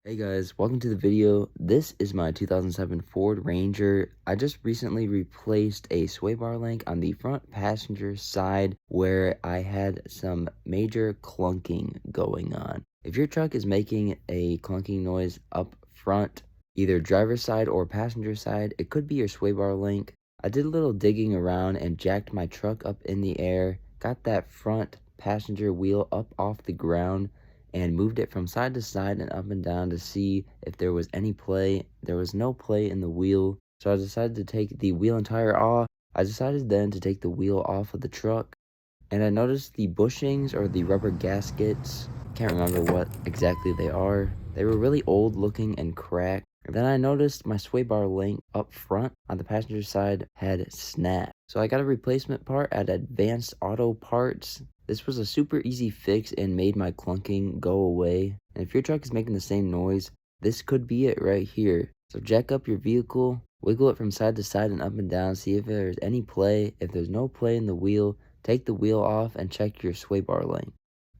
Hey guys, welcome to the video. This is my 2007 Ford Ranger. I just recently replaced a sway bar link on the front passenger side where I had some major clunking going on. If your truck is making a clunking noise up front, either driver's side or passenger side, it could be your sway bar link. I did a little digging around and jacked my truck up in the air, got that front passenger wheel up off the ground, and moved it from side to side and up and down to see if there was any play. There was no play in the wheel, so I decided to take the wheel and tire off. I decided then to take the wheel off of the truck, and I noticed the bushings or the rubber gaskets. Can't remember what exactly they are. They were really old looking and cracked. And then I noticed my sway bar link up front on the passenger side had snapped. So I got a replacement part at Advanced Auto Parts. This was a super easy fix and made my clunking go away. And if your truck is making the same noise, this could be it right here. So jack up your vehicle, wiggle it from side to side and up and down, see if there's any play. If there's no play in the wheel, take the wheel off and check your sway bar length.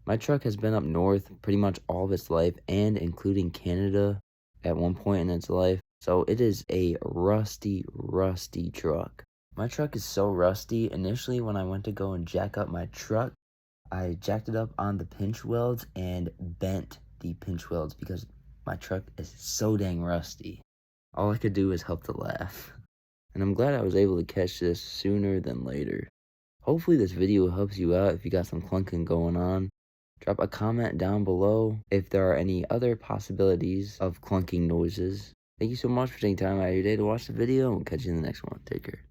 My truck has been up north pretty much all of its life, and including Canada at one point in its life. So it is a rusty truck. My truck is so rusty. Initially when I went to go and jack up my truck, I jacked it up on the pinch welds and bent the pinch welds because my truck is so dang rusty. All I could do is help to laugh. And I'm glad I was able to catch this sooner than later. Hopefully this video helps you out if you got some clunking going on. Drop a comment down below if there are any other possibilities of clunking noises. Thank you so much for taking time out of your day to watch the video, and we'll catch you in the next one. Take care.